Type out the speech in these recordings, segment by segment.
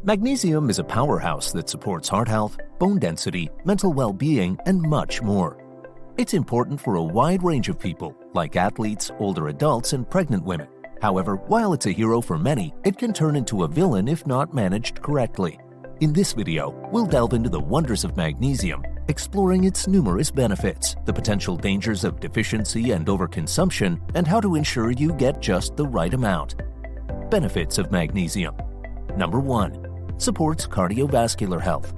Magnesium is a powerhouse that supports heart health, bone density, mental well-being, and much more. It's important for a wide range of people, like athletes, older adults, and pregnant women. However, while it's a hero for many, it can turn into a villain if not managed correctly. In this video, we'll delve into the wonders of magnesium, exploring its numerous benefits, the potential dangers of deficiency and overconsumption, and how to ensure you get just the right amount. Benefits of magnesium. Number 1. Supports cardiovascular health.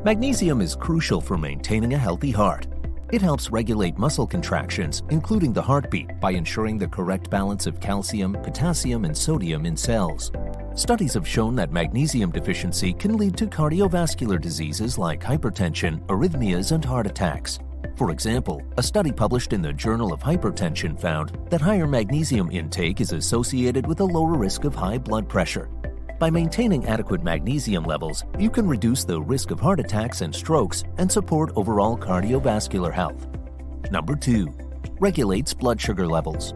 Magnesium is crucial for maintaining a healthy heart. It helps regulate muscle contractions, including the heartbeat, by ensuring the correct balance of calcium, potassium, and sodium in cells. Studies have shown that magnesium deficiency can lead to cardiovascular diseases like hypertension, arrhythmias, and heart attacks. For example, a study published in the Journal of Hypertension found that higher magnesium intake is associated with a lower risk of high blood pressure. By maintaining adequate magnesium levels, you can reduce the risk of heart attacks and strokes and support overall cardiovascular health. Number 2. Regulates blood sugar levels.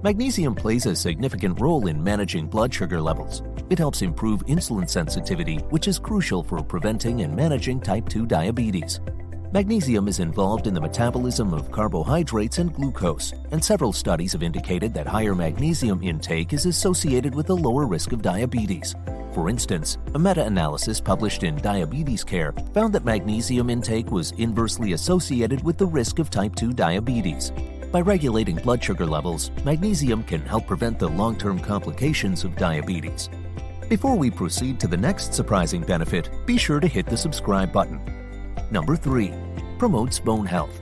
Magnesium plays a significant role in managing blood sugar levels. It helps improve insulin sensitivity, which is crucial for preventing and managing type 2 diabetes. Magnesium is involved in the metabolism of carbohydrates and glucose, and several studies have indicated that higher magnesium intake is associated with a lower risk of diabetes. For instance, a meta-analysis published in Diabetes Care found that magnesium intake was inversely associated with the risk of type 2 diabetes. By regulating blood sugar levels, magnesium can help prevent the long-term complications of diabetes. Before we proceed to the next surprising benefit, be sure to hit the subscribe button. Number 3. Promotes bone health.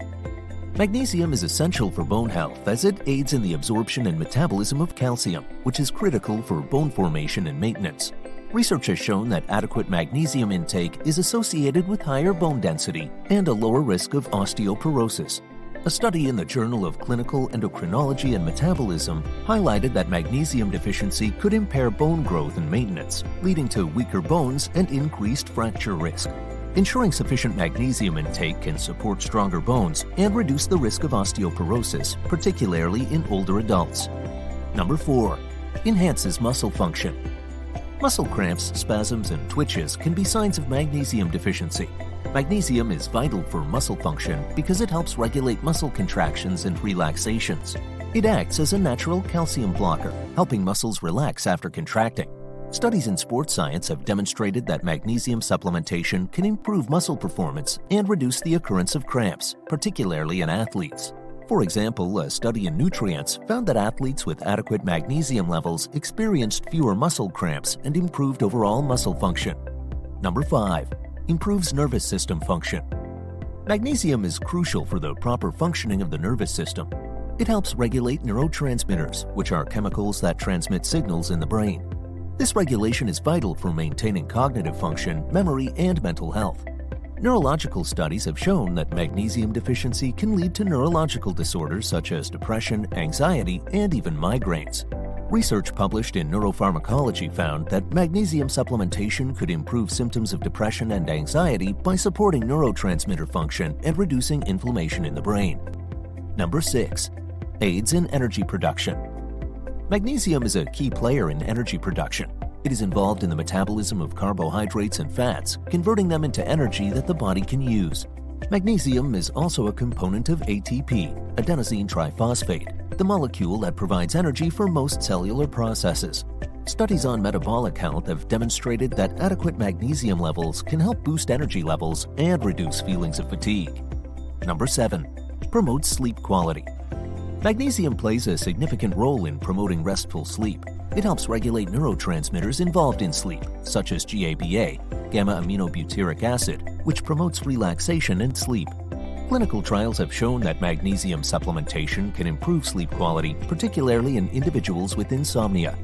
Magnesium is essential for bone health as it aids in the absorption and metabolism of calcium, which is critical for bone formation and maintenance. Research has shown that adequate magnesium intake is associated with higher bone density and a lower risk of osteoporosis. A study in the Journal of Clinical Endocrinology and Metabolism highlighted that magnesium deficiency could impair bone growth and maintenance, leading to weaker bones and increased fracture risk. Ensuring sufficient magnesium intake can support stronger bones and reduce the risk of osteoporosis, particularly in older adults. Number 4. Enhances muscle function. Muscle cramps, spasms, and twitches can be signs of magnesium deficiency. Magnesium is vital for muscle function because it helps regulate muscle contractions and relaxations. It acts as a natural calcium blocker, helping muscles relax after contracting. Studies in sports science have demonstrated that magnesium supplementation can improve muscle performance and reduce the occurrence of cramps, particularly in athletes. For example, a study in Nutrients found that athletes with adequate magnesium levels experienced fewer muscle cramps and improved overall muscle function. Number 5. Improves nervous system function. Magnesium is crucial for the proper functioning of the nervous system. It helps regulate neurotransmitters, which are chemicals that transmit signals in the brain. This regulation is vital for maintaining cognitive function, memory, and mental health. Neurological studies have shown that magnesium deficiency can lead to neurological disorders such as depression, anxiety, and even migraines. Research published in Neuropharmacology found that magnesium supplementation could improve symptoms of depression and anxiety by supporting neurotransmitter function and reducing inflammation in the brain. Number 6. Aids in energy production. Magnesium is a key player in energy production. It is involved in the metabolism of carbohydrates and fats, converting them into energy that the body can use. Magnesium is also a component of ATP, adenosine triphosphate, the molecule that provides energy for most cellular processes. Studies on metabolic health have demonstrated that adequate magnesium levels can help boost energy levels and reduce feelings of fatigue. Number 7. Promotes sleep quality. Magnesium plays a significant role in promoting restful sleep. It helps regulate neurotransmitters involved in sleep, such as GABA, gamma-aminobutyric acid, which promotes relaxation and sleep. Clinical trials have shown that magnesium supplementation can improve sleep quality, particularly in individuals with insomnia.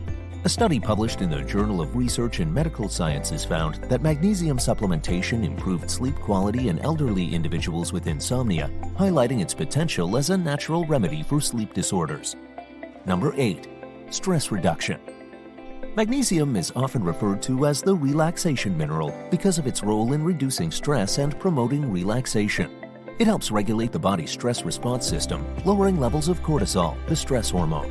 A study published in the Journal of Research in Medical Sciences found that magnesium supplementation improved sleep quality in elderly individuals with insomnia, highlighting its potential as a natural remedy for sleep disorders. Number 8. Stress reduction. Magnesium is often referred to as the relaxation mineral because of its role in reducing stress and promoting relaxation. It helps regulate the body's stress response system, lowering levels of cortisol, the stress hormone.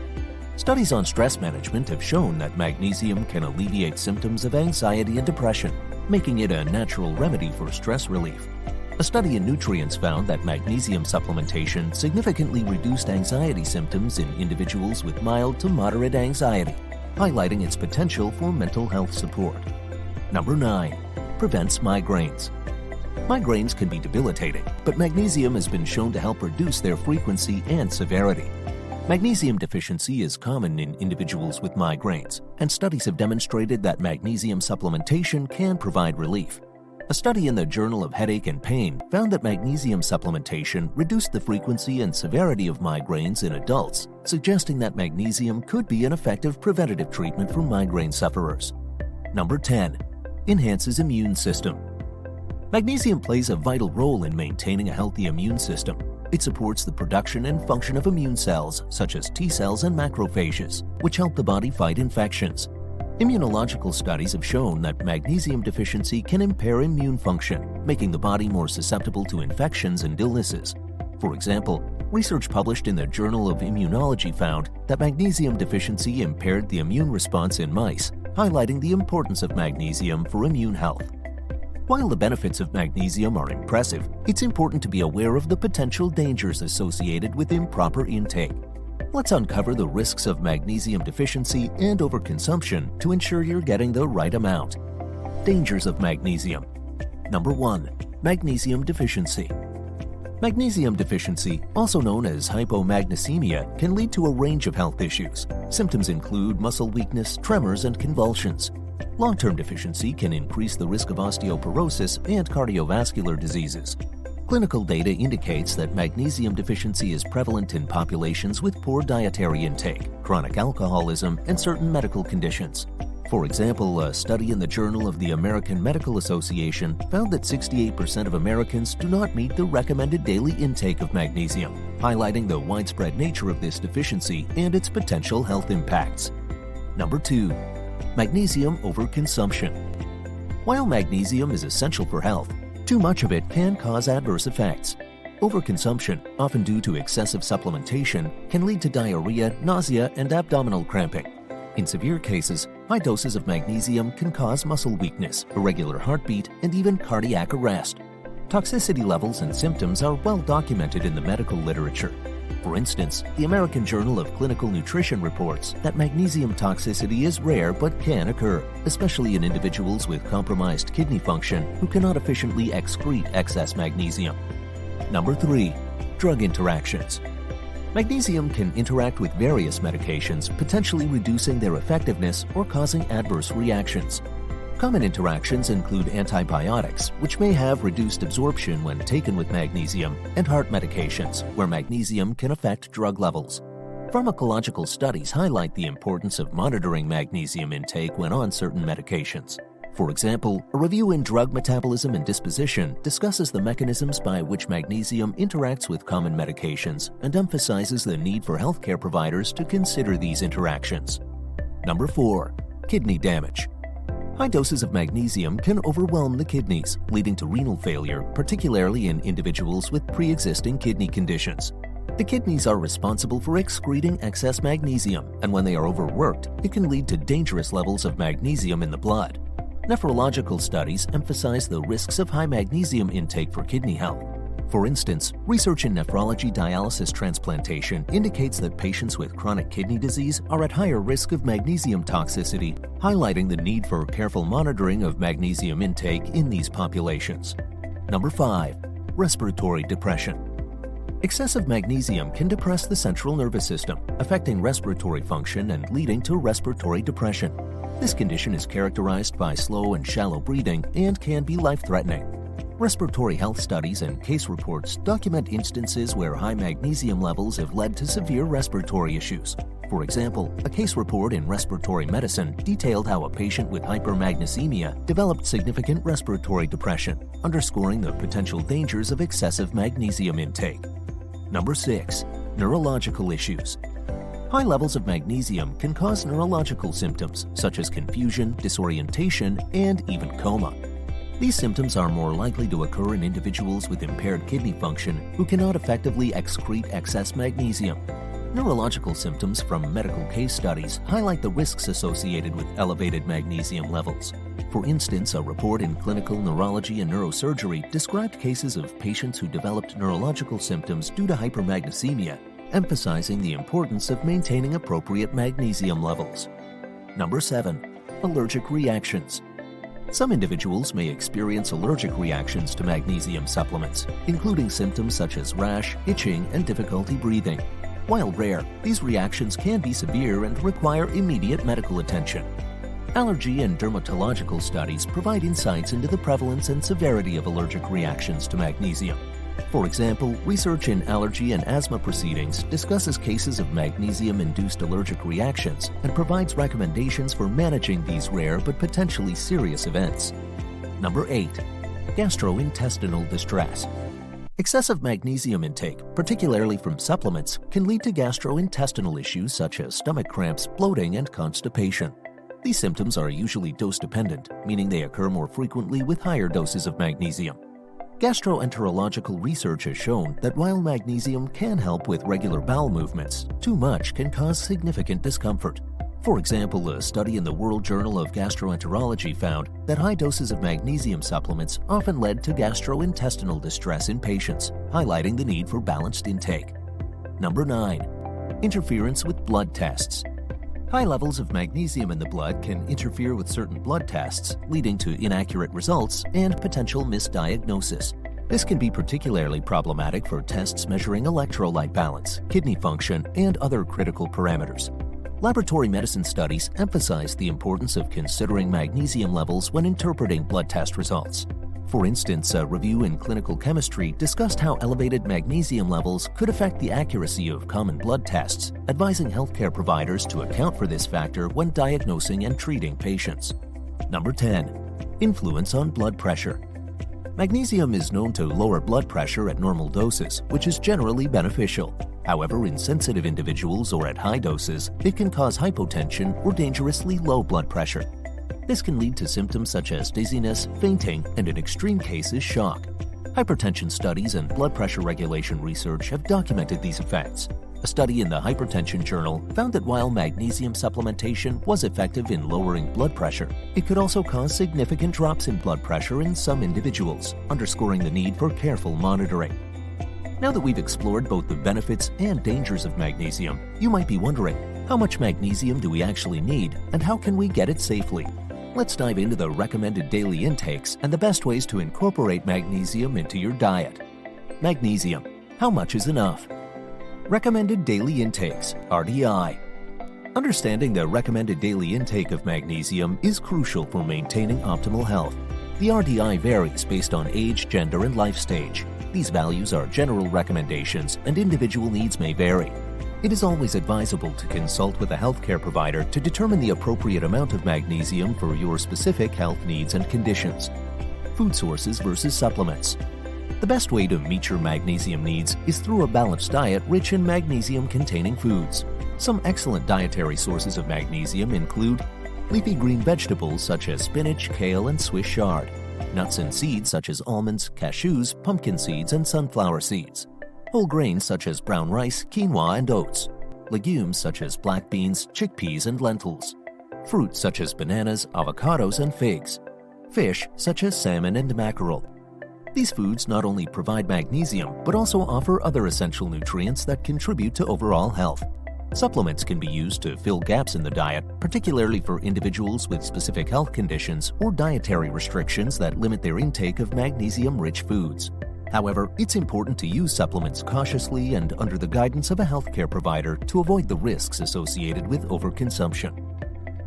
Studies on stress management have shown that magnesium can alleviate symptoms of anxiety and depression, making it a natural remedy for stress relief. A study in nutrients found that magnesium supplementation significantly reduced anxiety symptoms in individuals with mild to moderate anxiety, highlighting its potential for mental health support. Number 9. Prevents migraines. Migraines can be debilitating, but magnesium has been shown to help reduce their frequency and severity. Magnesium deficiency is common in individuals with migraines, and studies have demonstrated that magnesium supplementation can provide relief. A study in the Journal of Headache and Pain found that magnesium supplementation reduced the frequency and severity of migraines in adults, suggesting that magnesium could be an effective preventative treatment for migraine sufferers. Number 10. Enhances immune system. Magnesium plays a vital role in maintaining a healthy immune system. It supports the production and function of immune cells, such as T cells and macrophages, which help the body fight infections. Immunological studies have shown that magnesium deficiency can impair immune function, making the body more susceptible to infections and illnesses. For example, research published in the Journal of Immunology found that magnesium deficiency impaired the immune response in mice, highlighting the importance of magnesium for immune health. While the benefits of magnesium are impressive, it's important to be aware of the potential dangers associated with improper intake. Let's uncover the risks of magnesium deficiency and overconsumption to ensure you're getting the right amount. Dangers of magnesium. Number 1. Magnesium deficiency. Magnesium deficiency, also known as hypomagnesemia, can lead to a range of health issues. Symptoms include muscle weakness, tremors, and convulsions. Long-term deficiency can increase the risk of osteoporosis and cardiovascular diseases. Clinical data indicates that magnesium deficiency is prevalent in populations with poor dietary intake, chronic alcoholism, and certain medical conditions. For example, a study in the Journal of the American Medical Association found that 68% of Americans do not meet the recommended daily intake of magnesium, highlighting the widespread nature of this deficiency and its potential health impacts. Number 2. Magnesium overconsumption. While magnesium is essential for health, too much of it can cause adverse effects. Overconsumption, often due to excessive supplementation, can lead to diarrhea, nausea, and abdominal cramping. In severe cases, high doses of magnesium can cause muscle weakness, irregular heartbeat, and even cardiac arrest. Toxicity levels and symptoms are well documented in the medical literature. For instance, the American Journal of Clinical Nutrition reports that magnesium toxicity is rare but can occur, especially in individuals with compromised kidney function who cannot efficiently excrete excess magnesium. Number 3. Drug interactions. Magnesium can interact with various medications, potentially reducing their effectiveness or causing adverse reactions. Common interactions include antibiotics, which may have reduced absorption when taken with magnesium, and heart medications, where magnesium can affect drug levels. Pharmacological studies highlight the importance of monitoring magnesium intake when on certain medications. For example, a review in Drug Metabolism and Disposition discusses the mechanisms by which magnesium interacts with common medications and emphasizes the need for healthcare providers to consider these interactions. Number 4. Kidney damage. High doses of magnesium can overwhelm the kidneys, leading to renal failure, particularly in individuals with pre-existing kidney conditions. The kidneys are responsible for excreting excess magnesium, and when they are overworked, it can lead to dangerous levels of magnesium in the blood. Nephrological studies emphasize the risks of high magnesium intake for kidney health. For instance, research in nephrology dialysis transplantation indicates that patients with chronic kidney disease are at higher risk of magnesium toxicity, highlighting the need for careful monitoring of magnesium intake in these populations. Number 5. Respiratory depression. Excessive magnesium can depress the central nervous system, affecting respiratory function and leading to respiratory depression. This condition is characterized by slow and shallow breathing and can be life-threatening. Respiratory health studies and case reports document instances where high magnesium levels have led to severe respiratory issues. For example, a case report in Respiratory Medicine detailed how a patient with hypermagnesemia developed significant respiratory depression, underscoring the potential dangers of excessive magnesium intake. Number 6. Neurological issues. High levels of magnesium can cause neurological symptoms such as confusion, disorientation, and even coma. These symptoms are more likely to occur in individuals with impaired kidney function who cannot effectively excrete excess magnesium. Neurological symptoms from medical case studies highlight the risks associated with elevated magnesium levels. For instance, a report in Clinical Neurology and Neurosurgery described cases of patients who developed neurological symptoms due to hypermagnesemia, emphasizing the importance of maintaining appropriate magnesium levels. Number 7. Allergic reactions. Some individuals may experience allergic reactions to magnesium supplements, including symptoms such as rash, itching, and difficulty breathing. While rare, these reactions can be severe and require immediate medical attention. Allergy and dermatological studies provide insights into the prevalence and severity of allergic reactions to magnesium. For example, research in allergy and asthma proceedings discusses cases of magnesium-induced allergic reactions and provides recommendations for managing these rare but potentially serious events. Number 8. Gastrointestinal distress. Excessive magnesium intake, particularly from supplements, can lead to gastrointestinal issues such as stomach cramps, bloating, and constipation. These symptoms are usually dose-dependent, meaning they occur more frequently with higher doses of magnesium. Gastroenterological research has shown that while magnesium can help with regular bowel movements, too much can cause significant discomfort. For example, a study in the World Journal of Gastroenterology found that high doses of magnesium supplements often led to gastrointestinal distress in patients, highlighting the need for balanced intake. Number 9. Interference with blood tests. High levels of magnesium in the blood can interfere with certain blood tests, leading to inaccurate results and potential misdiagnosis. This can be particularly problematic for tests measuring electrolyte balance, kidney function, and other critical parameters. Laboratory medicine studies emphasize the importance of considering magnesium levels when interpreting blood test results. For instance, a review in Clinical Chemistry discussed how elevated magnesium levels could affect the accuracy of common blood tests, advising healthcare providers to account for this factor when diagnosing and treating patients. Number 10. Influence on blood pressure. Magnesium is known to lower blood pressure at normal doses, which is generally beneficial. However, in sensitive individuals or at high doses, it can cause hypotension or dangerously low blood pressure. This can lead to symptoms such as dizziness, fainting, and in extreme cases, shock. Hypertension studies and blood pressure regulation research have documented these effects. A study in the Hypertension Journal found that while magnesium supplementation was effective in lowering blood pressure, it could also cause significant drops in blood pressure in some individuals, underscoring the need for careful monitoring. Now that we've explored both the benefits and dangers of magnesium, you might be wondering, how much magnesium do we actually need, and how can we get it safely? Let's dive into the recommended daily intakes and the best ways to incorporate magnesium into your diet. Magnesium. How much is enough? Recommended daily intakes, RDI. Understanding the recommended daily intake of magnesium is crucial for maintaining optimal health. The RDI varies based on age, gender, and life stage. These values are general recommendations, and individual needs may vary. It is always advisable to consult with a healthcare provider to determine the appropriate amount of magnesium for your specific health needs and conditions. Food sources versus supplements. The best way to meet your magnesium needs is through a balanced diet rich in magnesium-containing foods. Some excellent dietary sources of magnesium include leafy green vegetables such as spinach, kale, and Swiss chard, nuts and seeds such as almonds, cashews, pumpkin seeds, and sunflower seeds, whole grains such as brown rice, quinoa, and oats, legumes such as black beans, chickpeas, and lentils, fruits such as bananas, avocados, and figs, fish such as salmon and mackerel. These foods not only provide magnesium, but also offer other essential nutrients that contribute to overall health. Supplements can be used to fill gaps in the diet, particularly for individuals with specific health conditions or dietary restrictions that limit their intake of magnesium-rich foods. However, it's important to use supplements cautiously and under the guidance of a healthcare provider to avoid the risks associated with overconsumption.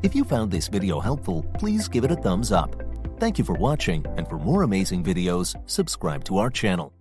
If you found this video helpful, please give it a thumbs up. Thank you for watching, and for more amazing videos, subscribe to our channel.